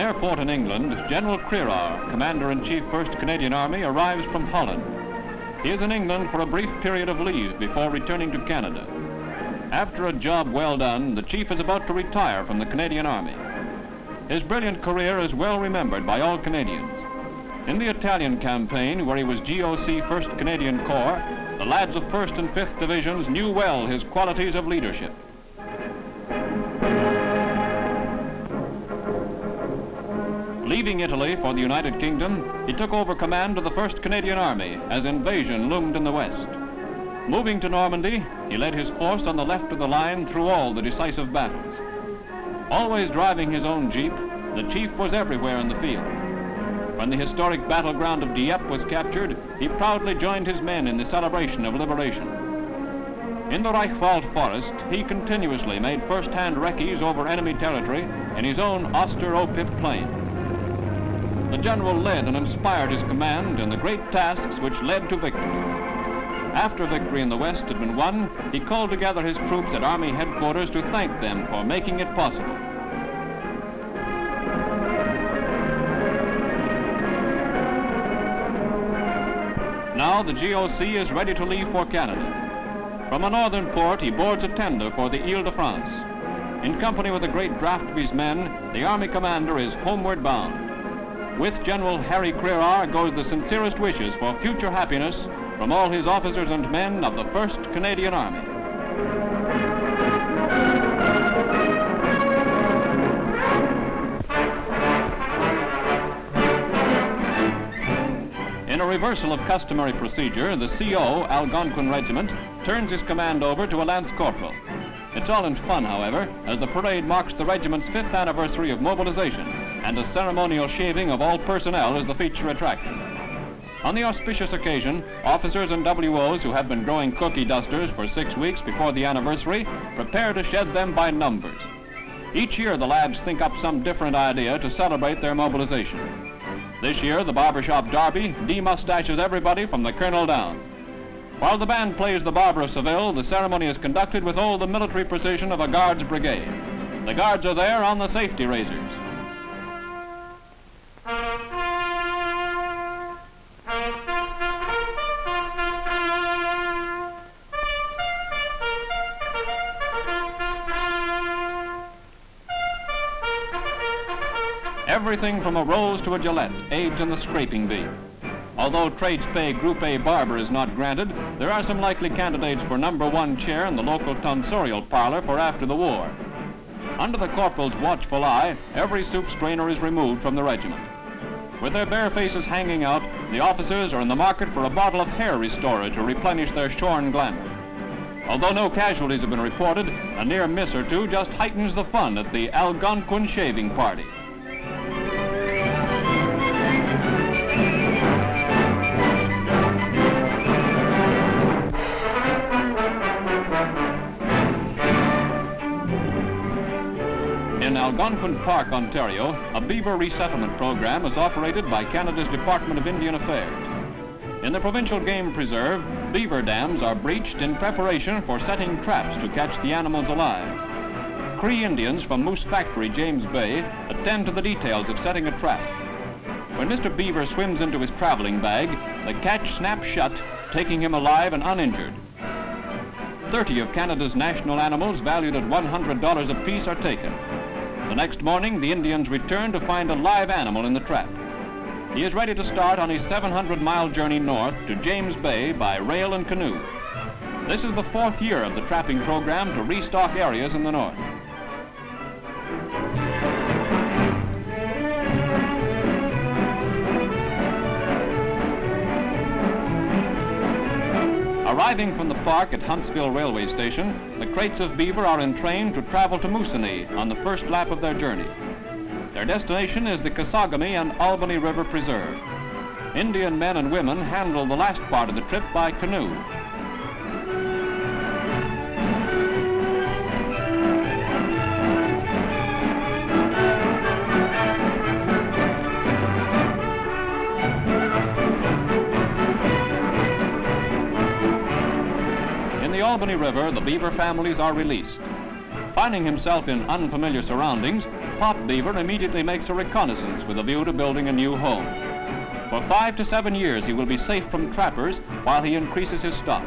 airport in England, General Crerar, Commander-in-Chief 1st Canadian Army, arrives from Holland. He is in England for a brief period of leave before returning to Canada. After a job well done, the Chief is about to retire from the Canadian Army. His brilliant career is well remembered by all Canadians. In the Italian campaign, where he was GOC 1st Canadian Corps, the lads of 1st and 5th Divisions knew well his qualities of leadership. Leaving Italy for the United Kingdom, he took over command of the 1st Canadian Army as invasion loomed in the west. Moving to Normandy, he led his force on the left of the line through all the decisive battles. Always driving his own jeep, the Chief was everywhere in the field. When the historic battleground of Dieppe was captured, he proudly joined his men in the celebration of liberation. In the Reichswald forest, he continuously made first-hand recce's over enemy territory in his own austere oak-pipped plane. The general led and inspired his command in the great tasks which led to victory. After victory in the West had been won, he called together his troops at Army headquarters to thank them for making it possible. Now the GOC is ready to leave for Canada. From a northern port, he boards a tender for the Ile-de-France. In company with a great draft of his men, the Army commander is homeward bound. With General Harry Crerar goes the sincerest wishes for future happiness from all his officers and men of the 1st Canadian Army. In a reversal of customary procedure, the CO, Algonquin Regiment, turns his command over to a lance corporal. It's all in fun, however, as the parade marks the regiment's 5th anniversary of mobilization, and a ceremonial shaving of all personnel is the feature attraction. On the auspicious occasion, officers and WOs who have been growing cookie dusters for 6 weeks before the anniversary prepare to shed them by numbers. Each year the lads think up some different idea to celebrate their mobilization. This year the barbershop derby demustaches everybody from the colonel down. While the band plays the Barber of Seville, the ceremony is conducted with all the military precision of a guards brigade. The guards are there on the safety razors. Everything from a rose to a Gillette aids in the scraping bee. Although trades pay Group A barber is not granted, there are some likely candidates for #1 chair in the local tonsorial parlor for after the war. Under the corporal's watchful eye, every soup strainer is removed from the regiment. With their bare faces hanging out, the officers are in the market for a bottle of hair restorer to replenish their shorn glamour. Although no casualties have been reported, a near miss or two just heightens the fun at the Algonquin shaving party. In Algonquin Park, Ontario, a beaver resettlement program is operated by Canada's Department of Indian Affairs. In the provincial game preserve, beaver dams are breached in preparation for setting traps to catch the animals alive. Cree Indians from Moose Factory, James Bay, attend to the details of setting a trap. When Mr. Beaver swims into his traveling bag, the catch snaps shut, taking him alive and uninjured. 30 of Canada's national animals valued at $100 apiece are taken. The next morning, the Indians return to find a live animal in the trap. He is ready to start on his 700-mile journey north to James Bay by rail and canoe. This is the 4th year of the trapping program to restock areas in the north. Arriving from the park at Huntsville Railway Station, the crates of beaver are entrained to travel to Moosonee on the first lap of their journey. Their destination is the Kasagami and Albany River Preserve. Indian men and women handle the last part of the trip by canoe. In the Albany River, the beaver families are released. Finding himself in unfamiliar surroundings, pot beaver immediately makes a reconnaissance with a view to building a new home. For 5 to 7 years, he will be safe from trappers while he increases his stock.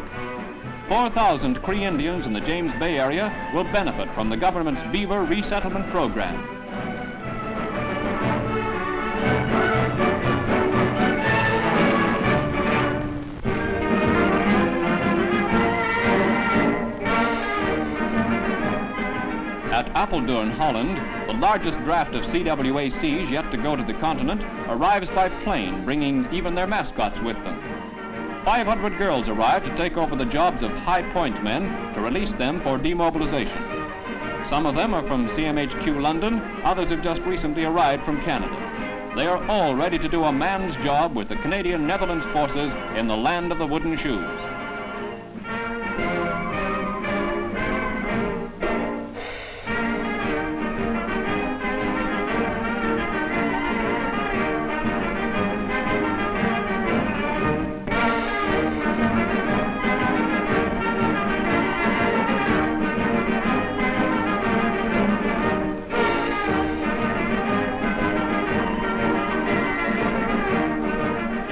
4,000 Cree Indians in the James Bay area will benefit from the government's beaver resettlement program. At Apeldoorn, Holland, the largest draft of CWACs yet to go to the continent arrives by plane, bringing even their mascots with them. 500 girls arrive to take over the jobs of high point men to release them for demobilization. Some of them are from CMHQ London, others have just recently arrived from Canada. They are all ready to do a man's job with the Canadian Netherlands forces in the land of the wooden shoes.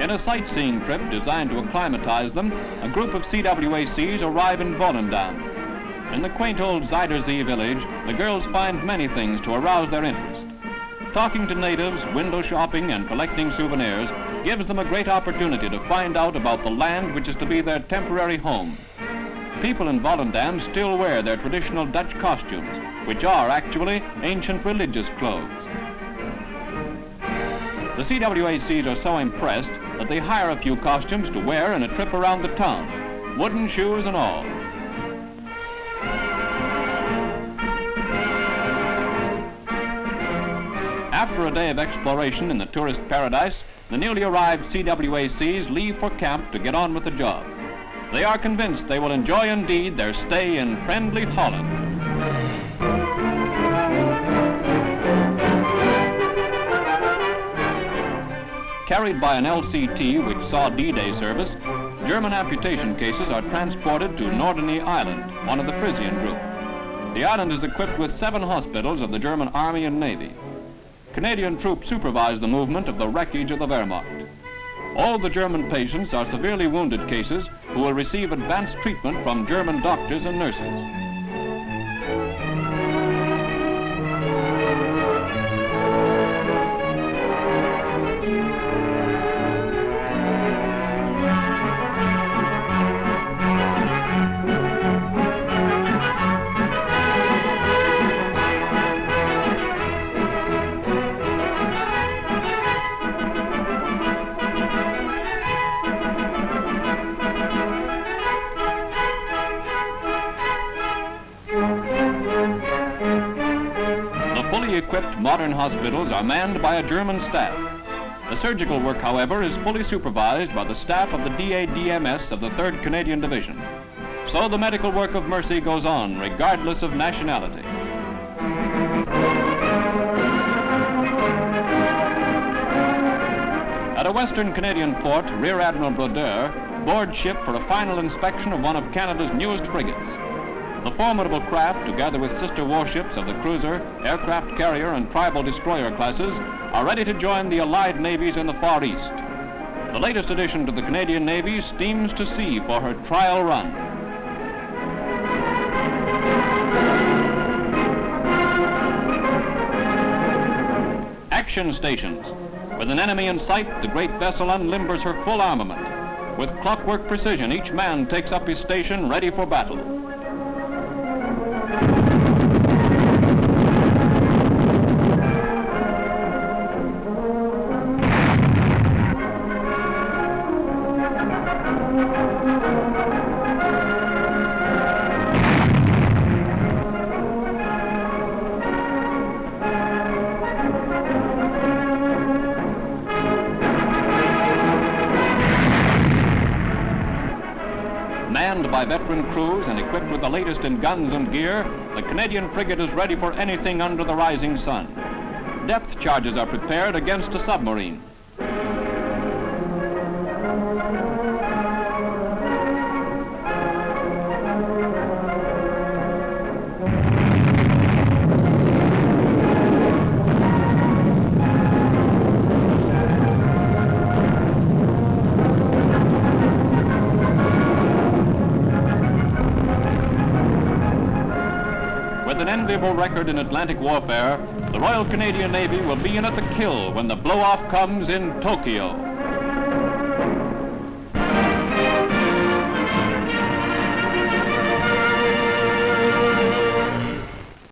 In a sightseeing trip designed to acclimatize them, a group of CWACs arrive in Volendam. In the quaint old Zuiderzee village, the girls find many things to arouse their interest. Talking to natives, window shopping, and collecting souvenirs gives them a great opportunity to find out about the land which is to be their temporary home. People in Volendam still wear their traditional Dutch costumes, which are actually ancient religious clothes. The CWACs are so impressed that they hire a few costumes to wear in a trip around the town, wooden shoes and all. After a day of exploration in the tourist paradise, the newly arrived CWACs leave for camp to get on with the job. They are convinced they will enjoy indeed their stay in friendly Holland. Carried by an LCT which saw D-Day service, German amputation cases are transported to Norderney Island, one of the Frisian group. The island is equipped with 7 hospitals of the German Army and Navy. Canadian troops supervise the movement of the wreckage of the Wehrmacht. All the German patients are severely wounded cases who will receive advanced treatment from German doctors and nurses. Equipped modern hospitals are manned by a German staff. The surgical work, however, is fully supervised by the staff of the DADMS of the 3rd Canadian Division. So the medical work of mercy goes on, regardless of nationality. At a Western Canadian port, Rear Admiral Brodeur boards ship for a final inspection of one of Canada's newest frigates. The formidable craft, together with sister warships of the cruiser, aircraft carrier, and tribal destroyer classes, are ready to join the Allied navies in the Far East. The latest addition to the Canadian Navy steams to sea for her trial run. Action stations. With an enemy in sight, the great vessel unlimbers her full armament. With clockwork precision, each man takes up his station ready for battle. Manned by veteran crews and equipped with the latest in guns and gear, the Canadian frigate is ready for anything under the rising sun. Depth charges are prepared against a submarine. enviable record in Atlantic warfare, the Royal Canadian Navy will be in at the kill when the blow-off comes in Tokyo.